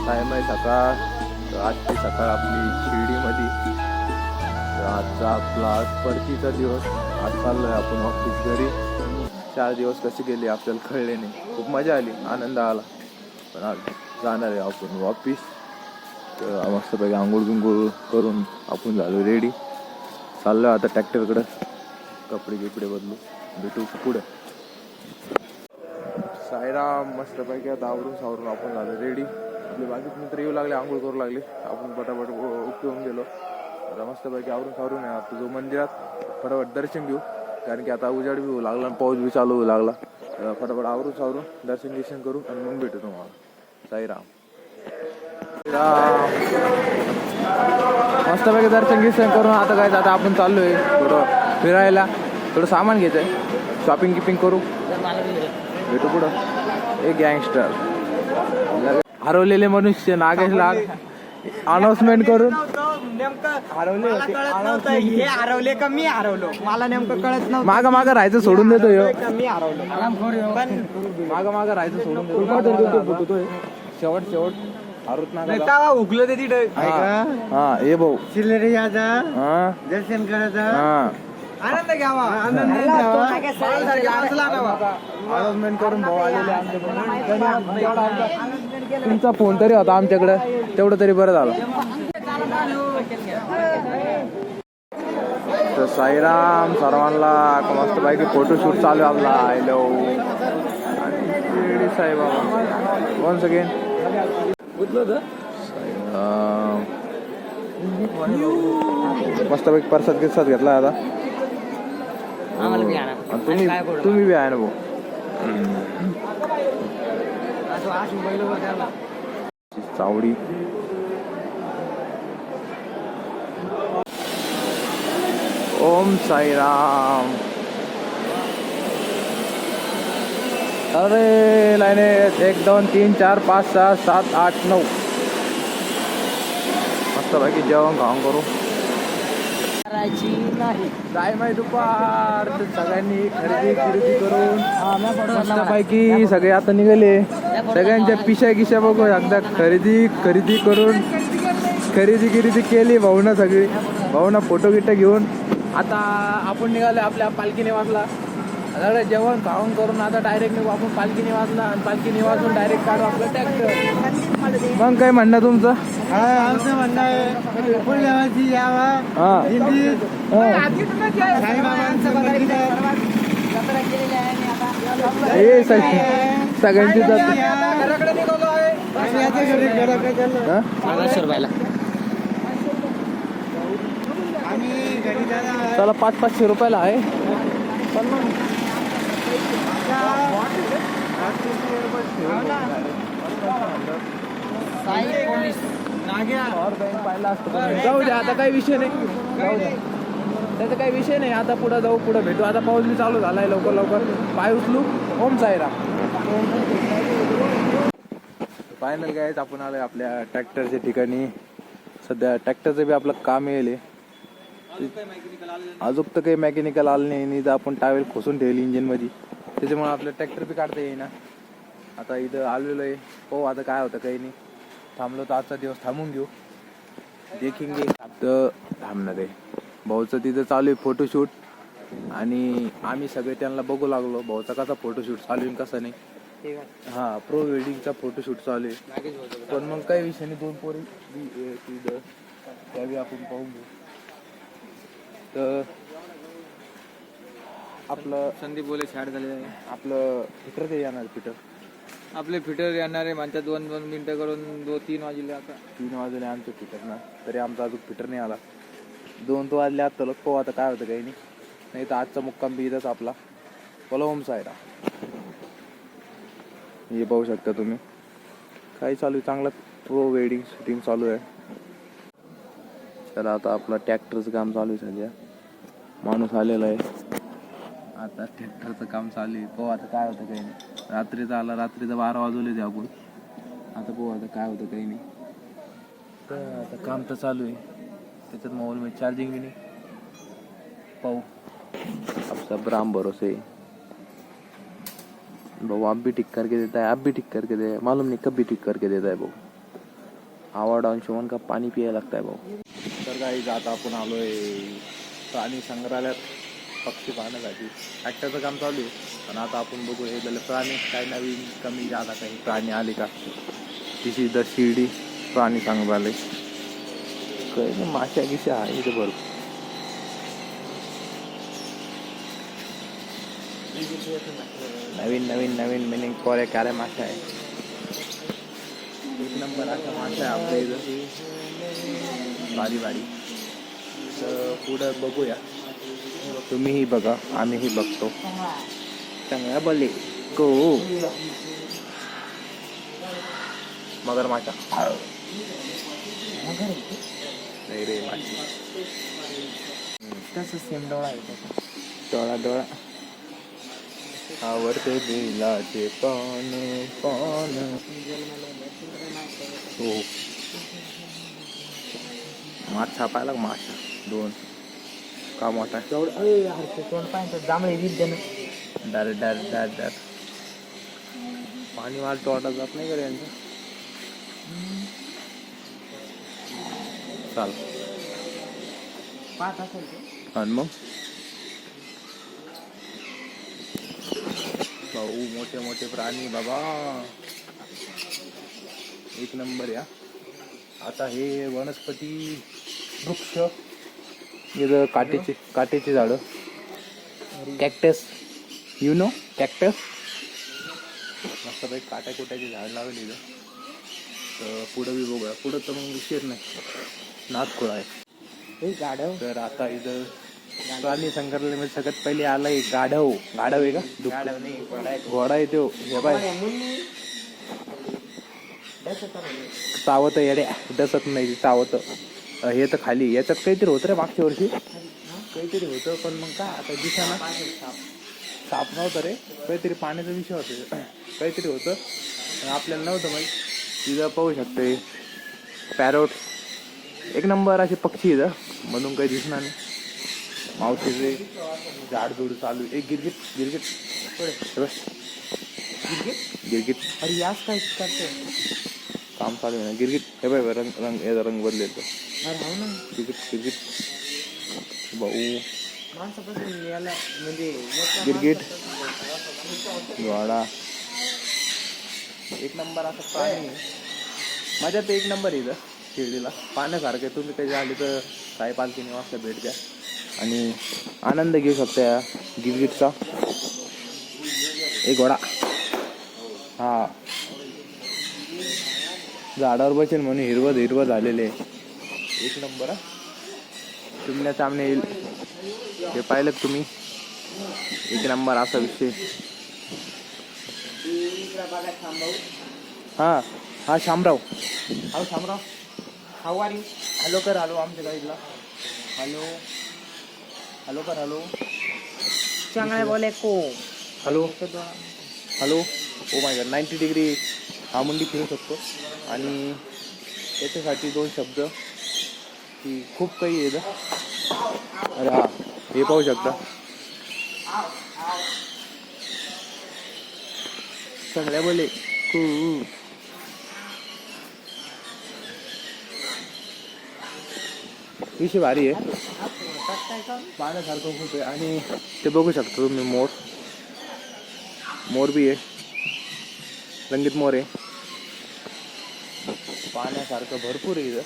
Time आहे सकाळ. तर आजची सकाळ आपली शिर्डीमध्ये. तर आजचा आपला परतीचा दिवस. आज चाललोय आपण ऑफिस घरी. 4 दिवस कसे गेले आपल्याला कळले नाही. खूप मजा आली, आनंद आला. पण आज जाणार आहे आपण ऑफिस. तर मस्तपैकी आंघोळ बिंघोळ करून आपण झालो रेडी. चाललो आता ट्रॅक्टरकडं. कपडे गिपडे बदलू, भेटू पुढे. साईराम. मस्तपैकी आता आवरून सावरून आपण झालो रेडी. आपले बाकीचे मित्र येऊ लागले, आंघोळ करू लागले. आपण पटापट उठून गेलो. आता मस्तपैकी आवरून सावरून आहे आता जो मंदिरात फटाफट दर्शन घेऊ. कारण की आता उजाड बी होऊ लागला, पाऊस बी चालू होऊ लागला. फटाफट आवरून सावरून दर्शन करू आणि मग भेटू तुम्हाला. साईराम. मस्तपैकी दर्शन करून आता काय आता आपण चाललोय थोडं फिरायला. थोडं सामान घ्यायचंय, शॉपिंग किपिंग करू, भेटू पुढं. एक गँगस्टर हरवलेले मनुष्य नागेशला अनाउन्समेंट करून हरवले का मी हरवलो मला नेमकं कळत नव्हतं. मागं राहायचं सोडून देतो मी हरवलो मागं राहायचं सोडून देतो. शेवट हरत ना उगलं ते तिथे हा ये भाऊ चिल्लरे यायचं हा दर्शन करायचं हा आनंद घ्यावा अनाउन्समेंट करून भाऊ आलेले तुमचा फोन तरी होता आमच्याकडे, तेवढं तरी बरं झालं. तर साईराम सर्वांना. मस्त पैकी फोटोशूट चालू आहे आपला. आय लव आणि साईबाबा वन्स अगेन. मस्तपैकी परसाद घेतला आता. तुम्ही बी आहे ना भाऊ. चावडी ओम साईराम. अरे लाईने 1 2 3 4 5 6 7 8 9. मस्तपैकी जेवण खाऊन करू. काय माहिती दुपार. सगळ्यांनी खरेदी करून मस्तपैकी सगळे आता निघाले. सगळ्यांच्या पिशा बघू एकदा. खरेदी करून खरेदी केली भाऊना. सगळी भाऊना फोटो घेऊन आता आपण निघालो आपल्या पालखी निवासला. सगळं जेवण खाऊन करून आता डायरेक्ट निघू आपण पालखी निवासला. आणि पालखी निवासून डायरेक्ट काढू आपलं ट्रॅक्टर. मग काय म्हणणं तुमचं? आमचं म्हणणं आहे पुढल्या वर्षी यावा दिंडीत सगळ्यांची चला 500-500 रुपयाला आहे. पण जाऊ द्या आता काही विषय नाही. जाऊ द्या त्याचा काही विषय नाही. आता पुढे जाऊ, पुढे भेटू. आता पाऊस बी चालू झालाय. लवकर पाय उचलू. ओम साईराम. फायनल गायच आपण आलोय आपल्या ट्रॅक्टरच्या ठिकाणी. सध्या ट्रॅक्टरचं बी आपलं काम येईल. अजून तर काही मेकॅनिकल आलं नाही. तर आपण टावेल खोसून ठेवली इंजिन मध्ये, त्याच्यामुळे आपलं ट्रॅक्टर बी काढता येईना. आता इथं आलेलो आहे. हो आता काय होतं काही नाही. थांबलो तर आजचा दिवस थांबून घेऊ. देखेंगे तर थांबणार आहे. भाऊचं तिथं चालू आहे फोटोशूट. आणि आम्ही सगळे त्यांना बघू लागलो भाऊचा कसा फोटोशूट चालू आहे कसा नाही. हा प्रो वेडिंगचा फोटोशूट चालू आहे. पण मग काही विषय नाही. 2 पोरी तिथं त्यावेळी आपण पाहून घेऊ. तर आपलं संदीप बोले शाळेत झाले. आपलं फिटर ते येणार. आपले फिटर येणार आहे म्हणतात 2-2 मिनिटं करून 2-3 वाजले. आता 3 वाजले आमचं फिटर ना. तरी आमचा अजून फिटर नाही आला. 2 वाजले आता. पाहू आता काय होतं काही नाही. तर आजचा मुक्काम बी इथंच आपला. बोला ओम साईराम. हे पाहू शकता तुम्ही काय चालू आहे. चांगलं प्रो वेडिंग शूटिंग चालू आहे. तर आता आपला ट्रॅक्टरचं काम चालू आहे. सध्या माणूस आलेला आहे. आता ट्रॅक्टरचं काम चालू आहे. पाहू आता काय होतं काही नाही. रात्रीचा 12 वाजवले ते आपण. आता पाहू आता काय होतं काही नाही. तर आता काम तर चालू आहे. त्याच्यात मोबाईल में चार्जिंग भी नहीं. पाओ अब सब राम भरोसे. वो आप भी ठीक करके देता है, आप भी ठीक करके दे, मालूम नहीं कब भी ठीक करके देता है वो. आवाड अंशुमन का पाणी प्यायला लागतंय भाऊ. तर काही आता आपण आलोय प्राणी संग्रहालयात पक्षी पाहण्यासाठी. ॲक्टरचं काम चालू आहे आणि आता आपण बघू हे प्राणी काय नवीन कमी जादा काही प्राणी आले का. तिची द शिर्डी प्राणी संग्रहालय. काही माश्या गिश्या आहे इथे भरपूर. नवीन नवीन नवीन मिनिंग कोऱ्या कार्या माश्या आहे. एक नंबर अशा माश्या आहे आपल्या इथं भारी भारी. तर पुढं बघूया, तुम्हीही बघा आम्हीही बघतो. चांगला बोले को मगर माशा नाही रे माशी. तसं सेम डोळा आहे त्याचा. डोळा डोळा आवडते दिलाचे पान पान. हो मासा पाहिला का मासा दोन का मोठा तोंड पाहिजे जांभळे विद्या ना. डर डर डर डर पाणी वाल तोंडात जात नाही का यांचं. चाल पाच असेल ते. आणि मग भाऊ मोठे मोठे प्राणी बाबा एक नंबर या. आता हे वनस्पती वृक्ष इथं काटेची झाडं कॅक्टस यु नो कॅक्टस मस्त काही काट्याकुट्याची झाड लावली इथं. तर पुढं बी बघूया. पुढं तर मग विषयच नाही नाथखोळा आहे. हे गाढव. तर आता इथं प्राणी संग्रहालयामध्ये सगळ्यात पहिले आलाय गाढव. गाढव आहे का? गाढव नाही घोडा आहे तो. हे बाय चावत येड्या डसत नाही चावत. हे तर खाली याच्यात काहीतरी होतं रे मागच्या वर्षी काहीतरी होतं पण मग काय आता दिसाना. साप नव्हतं रे काहीतरी पाण्याचा विषय होता काहीतरी होतं आपल्याला नव्हतं माहीत. तिथं पाहू शकते पॅरोट एक नंबर असे पक्षी इथं म्हणून काही दिसणार नाही. मावशीचे झाडझुड चालू. एक गिरगिट गिरगिट गिरगिट अरे याच काय करते काम चालू आहे ना. गिरगिट हे बाय रंग रंग याचा रंग बदलेल तो. अरे हो ना. गिरगिट गिरगिट भाऊ माणसापासून याला म्हणजे गिरगिट घोडा एक नंबर असं प्राणी. माझ्या तर एक नंबर इथं शिर्डीला पाहण्यासारखं. तुम्ही काही आले तर साई पालखी निवासला भेट द्या आणि आनंद घेऊ शकता या गिरगिटचा. एक घोडा हा झाडावर बसेल म्हणून हिरवं झालेले एक नंबर. चिमण्या सामने येईल हे पाहिलं तुम्ही. एक नंबर असा विषय. हा हा Shamrao. How Shamrao. How are you. Hello कर हॅलो आमच्या गाईडला. हॅलो हॅलो कर हॅलो. चांगला बोले को. Hello hello. Oh my God 90 degree हा मुंडी फिरू शकतो आणि त्याच्यासाठी दोन शब्द की खूप काही येतं. अरे हा हे पाहू शकता. चांगल्या बोले विषय भारी आहे. पाहण्यासारखं खूप आहे आणि ते बघू शकता तुम्ही मोर बी आहे. रंगीत मोर आहे. पाहण्यासारखं भरपूर आहे इथं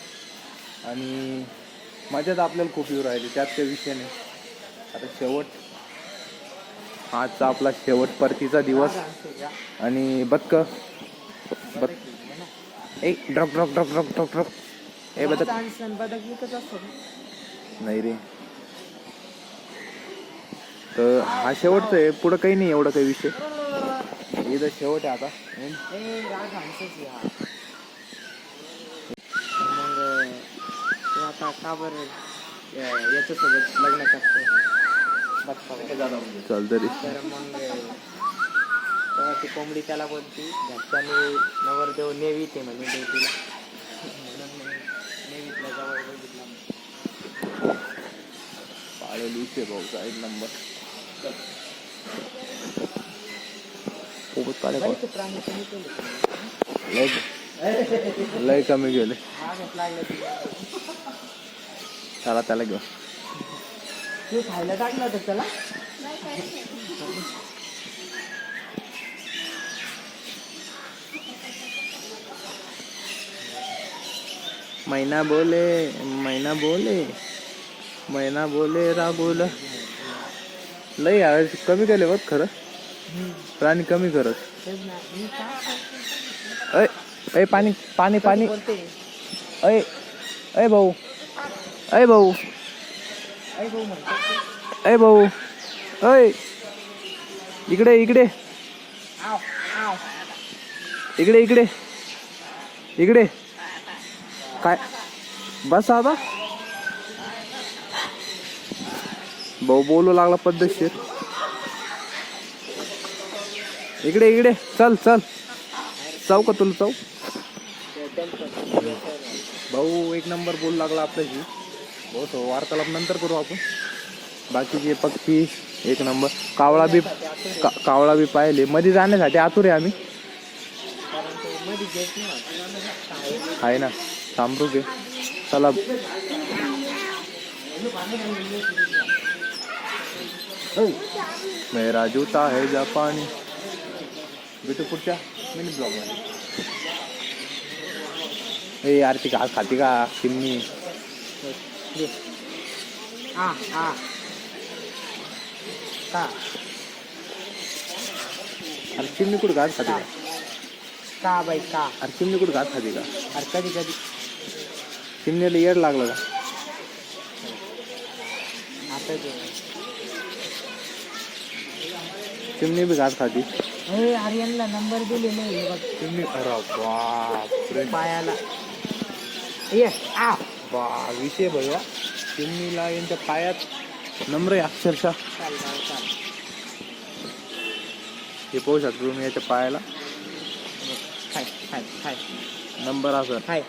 आणि मजा तर आपल्याला खूप येऊ राहिली त्यात काही विषय नाही. आता शेवट आजचा आपला शेवट परतीचा दिवस आणि बदक एक drop drop drop drop drop drop. ए बदक नाही रे. तर हा शेवटचं आहे. पुढं काही नाही एवढं काही विषय. इथं शेवट आहे आता. मग आता का बरं याच्यासोबत लग्न करतो चल तरी. तर मग तेव्हा ती कोंबडी त्याला बोलती घरच्याने नवरदेव नेवीत आहे म्हणजे देवतीला म्हणून मग नेवीतला जवळ बघितला. पाळेली भाऊचा एक नंबर. खूपच पाळे प्राणी कमी केले. लय कमी गेले. मागच लागलं चला त्याला घेऊ. तू खायला टाकलं होतं त्याला. मैना बोले मैना बोले मैना बोले राबोल. लय यार कमी केले बघ खरं. प्राणी कमी करत. अय अय पाणी पाणी पाणी. अय अय भाऊ अय भाऊ अय भाऊ अय इकडे इकडे इकडे इकडे इकडे. काय बस आता भाऊ बोलू लागला पद्धतशीर. इकडे इकडे चल चल. जाऊ का तुला जाऊ. भाऊ एक नंबर बोलू लागला आपल्याशी. भाऊ तो वार्तालाप नंतर करू आपण. बाकीचे पक्षी एक नंबर. कावळा बी पाहिले. मध्ये जाण्यासाठी आतुर आहे आम्ही. आहे ना थांबरू घे. चला मेरा जूता है जापानी. भेटू पुढच्या मिनी ब्लॉग मध्ये. ए यार ती घास खाती का चिमणी. अरे चिमणी कुठं घास खाते का बाई का. अरे चिमणी कुठं घास खाते का. अरे कधी कधी चिमणीला येड लागलं का. आता चिमणी बी घास खाती. आर्यनला नंबर दिलेले बघ चिमणी. अरे बापरे पायाला. ये आ बा विषय बघा. चिमणीला यांच्या पायात नम्र आहे अक्षरशः. चाल चाल. हे पाहू शकतो तुम्ही याच्या पायाला हाय हाय हाय नंबर असं हाय.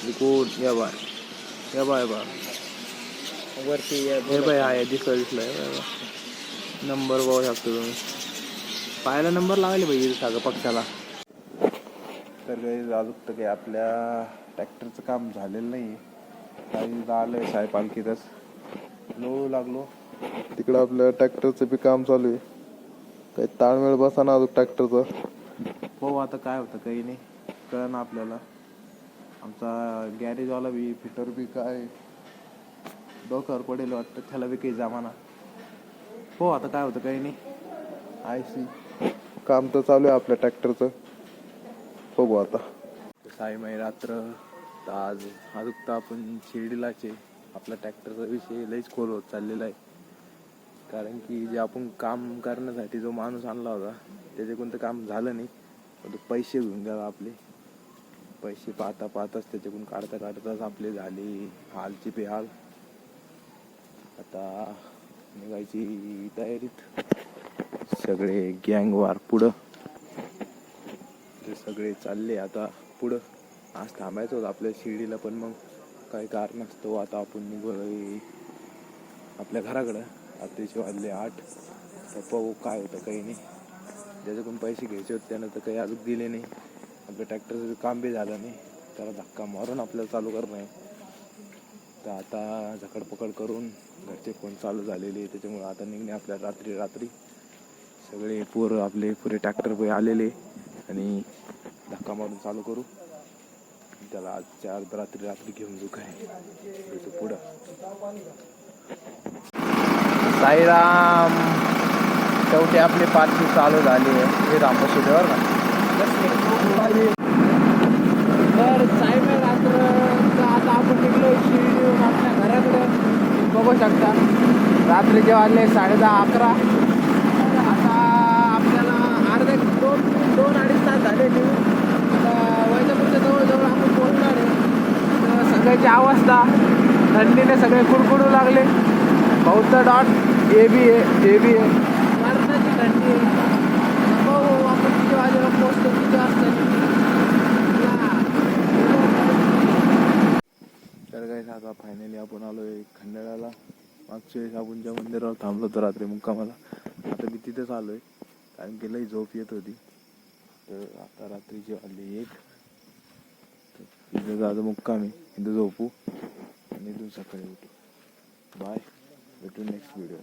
लिकूड. या बाय या बाय बा वरती हे बाय आहे दिसलंय नंबर पाहू शकतो तुम्ही. पायाला नंबर लावले पाहिजे सगळं पक्षाला. तर काही अजून तर काही आपल्या ट्रॅक्टरचं काम झालेलं नाही. काही आलंय साहेब पालखीतच लोळू लागलो. तिकडं आपल्या ट्रॅक्टरचं बी काम चालू आहे. काही ताळमेळ बसा ना अजून ट्रॅक्टरचं. हो आता काय होतं काही नाही कळ ना आपल्याला. आमचा गॅरेजवाला बी फिटर बी काय डोक्यावर पडेल वाटतं. त्याला बी काही जमाना. हो आता काय होतं काही नाही. आयसी काम तर चालू आहे आपल्या ट्रॅक्टरचं. बघू आता. साई रात्र आज अजून आपण शिर्डीलाच आहे. आपला ट्रॅक्टरचा विषय लईच खोल होत चाललेला आहे. कारण की जे आपण काम करण्यासाठी जो माणूस आणला होता त्याचे कोणतं काम झालं नाही. तो पैसे घेऊन गेला आपले. पैसे पाहता पाहताच त्याच्याकडून काढता काढताच आपले झाले हालची बेहाल. आता निघायची तयारीत सगळे गँगवार पुढं. ते सगळे चालले आता पुढं. आज थांबायचं होतं आपल्या शिर्डीला पण मग काही कारण असतं. आता आपण निघालोय आपल्या घराकडं. रात्रीचे वाजले 8. तर पाहू काय होतं काही नाही. ज्याच्याकडून पैसे घ्यायचे होते त्यानं तर काही अजून दिले नाही. आपल्या ट्रॅक्टरचं काम बी झालं नाही. त्याला धक्का मारून आपल्याला चालू करणं आहे. तर आता झकडपकड करून घरचे फोन चालू झालेले. त्याच्यामुळे आता निघणे आपल्या रात्री सगळे पोरं आपले पुरे ट्रॅक्टर आलेले आणि धक्का मारून चालू करू. त्याला आजच्या रात्री घेऊन जाऊ. काय पुढं. साईराम शेवटी आपली पालखी चालू झाली आहे. हे रामबसुदेवर ना तर साहेब रात्र आता आपण निघलो शिर्डीहून आपल्या घराकडे. बघू शकता रात्रीचे वाजले 10:30-11. आता आपल्याला अर्धे 2-2.5 तास झाले निघून. आता वैजापूरच्या जवळजवळ आपण पोहोचणार आहे. तर सगळ्याची अवस्था थंडीने सगळे कुडकुडू लागले. बौद्ध डॉट हे बी आहे मरणाची थंडी आहे. बघू आपण किती वाजेला पोहोचतो किती वाजता. तर काय आता फायनली आपण आलोय खंडाळ्याला. मागच्या वेळेस आपण ज्या मंदिरावर थांबलो होतो रात्री मुक्कामाला. आता मी तिथेच आलोय कारण की लई झोप येत होती. तर आता रात्रीची वाजली 1. इथं आज मुक्कामी इथं झोपू आणि इथून सकाळी उठू. बाय, भेटू नेक्स्ट व्हिडिओ.